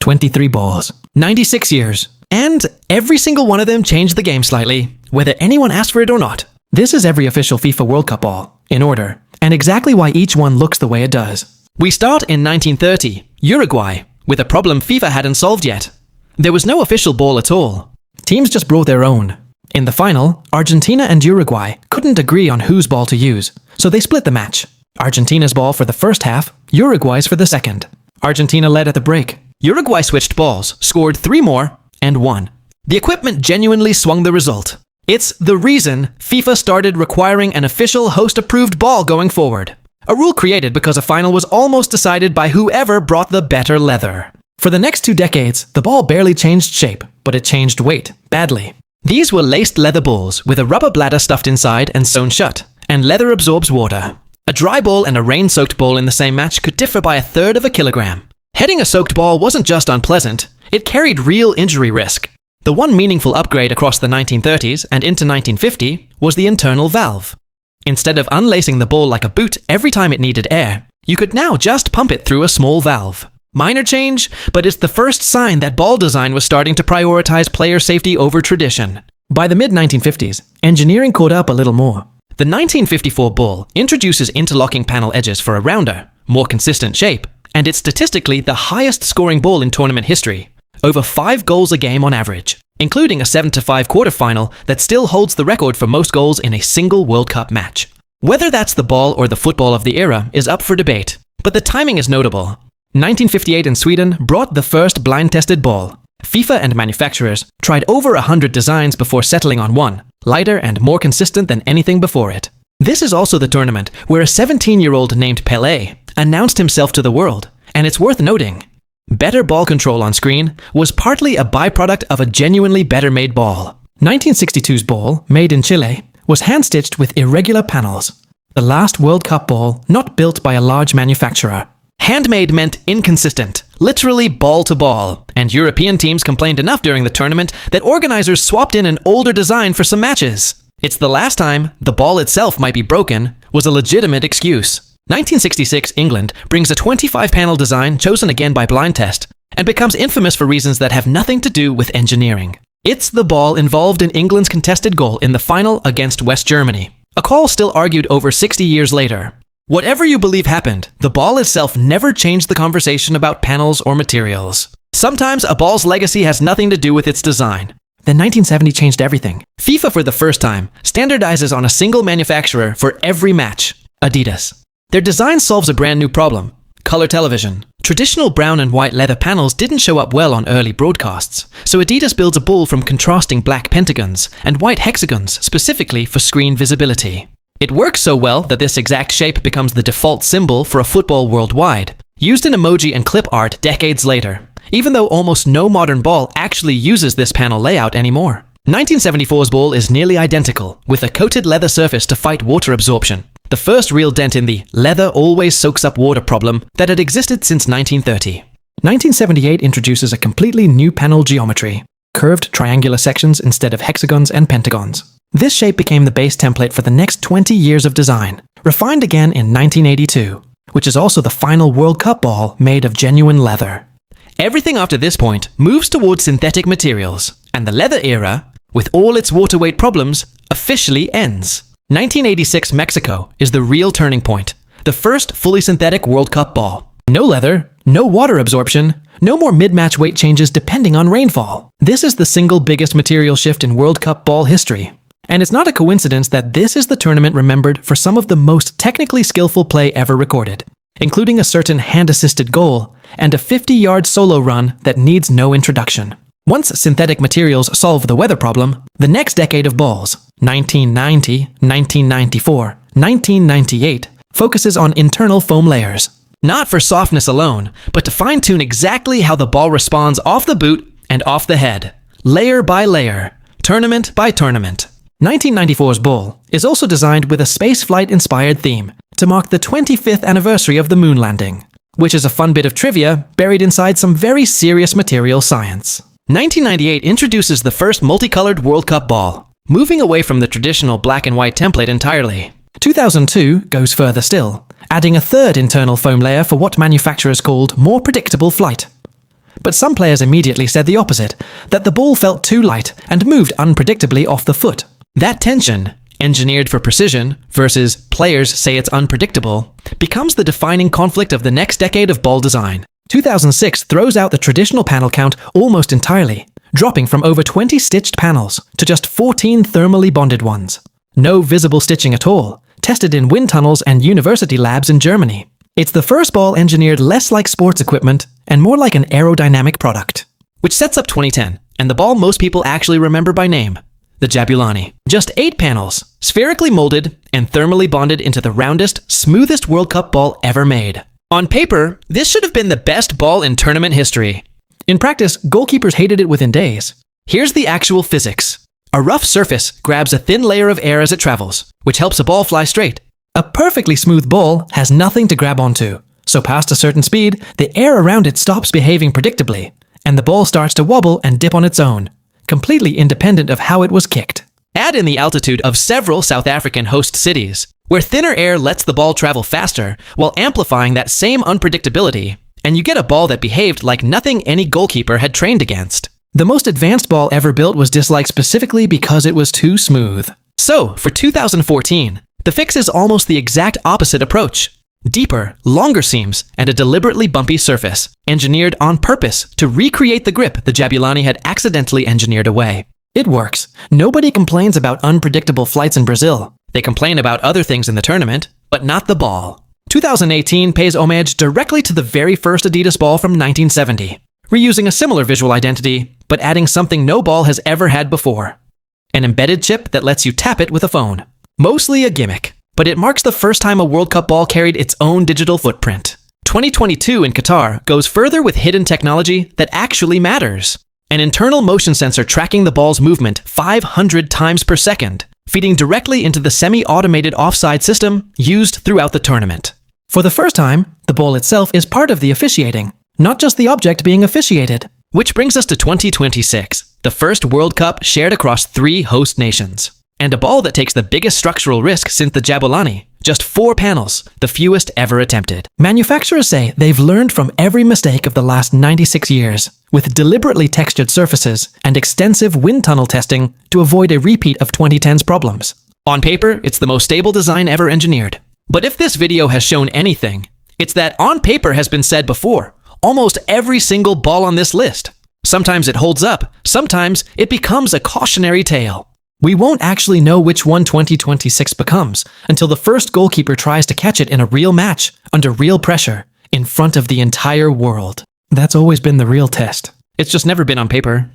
23 balls, 96 years. And every single one of them changed the game slightly, whether anyone asked for it or not. This is every official FIFA World Cup ball, in order, and exactly why each one looks the way it does. We start in 1930, Uruguay, with a problem FIFA hadn't solved yet. There was no official ball at all. Teams just brought their own. In the final, Argentina and Uruguay couldn't agree on whose ball to use, so they split the match. Argentina's ball for the first half, Uruguay's for the second. Argentina led at the break. Uruguay switched balls, scored 3 more, and won. The equipment genuinely swung the result. It's the reason FIFA started requiring an official host-approved ball going forward. A rule created because a final was almost decided by whoever brought the better leather. For the next 2 decades, the ball barely changed shape, but it changed weight, badly. These were laced leather balls with a rubber bladder stuffed inside and sewn shut, and leather absorbs water. A dry ball and a rain-soaked ball in the same match could differ by 1/3 of a kilogram. Heading a soaked ball wasn't just unpleasant, it carried real injury risk. The one meaningful upgrade across the 1930s and into 1950 was the internal valve. Instead of unlacing the ball like a boot every time it needed air, you could now just pump it through a small valve. Minor change, but it's the first sign that ball design was starting to prioritize player safety over tradition. By the mid-1950s, engineering caught up a little more. The 1954 ball introduces interlocking panel edges for a rounder, more consistent shape, and it's statistically the highest scoring ball in tournament history. Over 5 goals a game on average, including a 7-5 quarterfinal that still holds the record for most goals in a single World Cup match. Whether that's the ball or the football of the era is up for debate, but the timing is notable. 1958 in Sweden brought the first blind-tested ball. FIFA and manufacturers tried over 100 designs before settling on one, lighter and more consistent than anything before it. This is also the tournament where a 17-year-old named Pelé announced himself to the world, and it's worth noting, better ball control on screen was partly a byproduct of a genuinely better-made ball. 1962's ball, made in Chile, was hand-stitched with irregular panels. The last World Cup ball not built by a large manufacturer. Handmade meant inconsistent, literally ball to ball, and European teams complained enough during the tournament that organizers swapped in an older design for some matches. It's the last time the ball itself might be broken was a legitimate excuse. 1966 England brings a 25-panel design chosen again by blind test and becomes infamous for reasons that have nothing to do with engineering. It's the ball involved in England's contested goal in the final against West Germany, a call still argued over 60 years later. Whatever you believe happened, the ball itself never changed the conversation about panels or materials. Sometimes a ball's legacy has nothing to do with its design. Then 1970 changed everything. FIFA, for the first time, standardizes on a single manufacturer for every match, Adidas. Their design solves a brand new problem, color television. Traditional brown and white leather panels didn't show up well on early broadcasts, so Adidas builds a ball from contrasting black pentagons and white hexagons specifically for screen visibility. It works so well that this exact shape becomes the default symbol for a football worldwide, used in emoji and clip art decades later, even though almost no modern ball actually uses this panel layout anymore. 1974's ball is nearly identical, with a coated leather surface to fight water absorption, the first real dent in the leather always soaks up water problem that had existed since 1930. 1978 introduces a completely new panel geometry, curved triangular sections instead of hexagons and pentagons. This shape became the base template for the next 20 years of design, refined again in 1982, which is also the final World Cup ball made of genuine leather. Everything after this point moves towards synthetic materials, and the leather era, with all its water weight problems, officially ends. 1986 Mexico is the real turning point, the first fully synthetic World Cup ball. No leather, no water absorption, no more mid-match weight changes depending on rainfall. This is the single biggest material shift in World Cup ball history. And it's not a coincidence that this is the tournament remembered for some of the most technically skillful play ever recorded, including a certain hand-assisted goal and a 50-yard solo run that needs no introduction. Once synthetic materials solve the weather problem, the next decade of balls, 1990, 1994, 1998, focuses on internal foam layers. Not for softness alone, but to fine-tune exactly how the ball responds off the boot and off the head, layer by layer, tournament by tournament. 1994's ball is also designed with a spaceflight-inspired theme to mark the 25th anniversary of the moon landing, which is a fun bit of trivia buried inside some very serious material science. 1998 introduces the first multicolored World Cup ball, moving away from the traditional black and white template entirely. 2002 goes further still, adding a third internal foam layer for what manufacturers called more predictable flight. but some players immediately said the opposite, that the ball felt too light and moved unpredictably off the foot. That tension, engineered for precision versus players say it's unpredictable, becomes the defining conflict of the next decade of ball design. 2006 throws out the traditional panel count almost entirely, dropping from over 20 stitched panels to just 14 thermally bonded ones. No visible stitching at all, tested in wind tunnels and university labs in Germany. It's the first ball engineered less like sports equipment and more like an aerodynamic product. Which sets up 2010, and the ball most people actually remember by name, the Jabulani. Just 8 panels, spherically molded and thermally bonded into the roundest, smoothest World Cup ball ever made. On paper, this should have been the best ball in tournament history. In practice, goalkeepers hated it within days. Here's the actual physics. A rough surface grabs a thin layer of air as it travels, which helps a ball fly straight. A perfectly smooth ball has nothing to grab onto, so past a certain speed, the air around it stops behaving predictably, and the ball starts to wobble and dip on its own, completely independent of how it was kicked. Add in the altitude of several South African host cities, where thinner air lets the ball travel faster while amplifying that same unpredictability, and you get a ball that behaved like nothing any goalkeeper had trained against. The most advanced ball ever built was disliked specifically because it was too smooth. So, for 2014, the fix is almost the exact opposite approach. Deeper, longer seams, and a deliberately bumpy surface, engineered on purpose to recreate the grip the Jabulani had accidentally engineered away. It works. Nobody complains about unpredictable flights in Brazil. They complain about other things in the tournament, but not the ball. 2018 pays homage directly to the very first Adidas ball from 1970, reusing a similar visual identity, but adding something no ball has ever had before. An embedded chip that lets you tap it with a phone. Mostly a gimmick, but it marks the first time a World Cup ball carried its own digital footprint. 2022 in Qatar goes further with hidden technology that actually matters. An internal motion sensor tracking the ball's movement 500 times per second, feeding directly into the semi-automated offside system used throughout the tournament. For the first time, the ball itself is part of the officiating, not just the object being officiated. Which brings us to 2026, the first World Cup shared across 3 host nations. And a ball that takes the biggest structural risk since the Jabulani, just 4 panels, the fewest ever attempted. Manufacturers say they've learned from every mistake of the last 96 years, with deliberately textured surfaces and extensive wind tunnel testing to avoid a repeat of 2010's problems. On paper, it's the most stable design ever engineered. But if this video has shown anything, it's that on paper has been said before, almost every single ball on this list. Sometimes it holds up, sometimes it becomes a cautionary tale. We won't actually know which one 2026 becomes until the first goalkeeper tries to catch it in a real match, under real pressure, in front of the entire world. That's always been the real test. It's just never been on paper.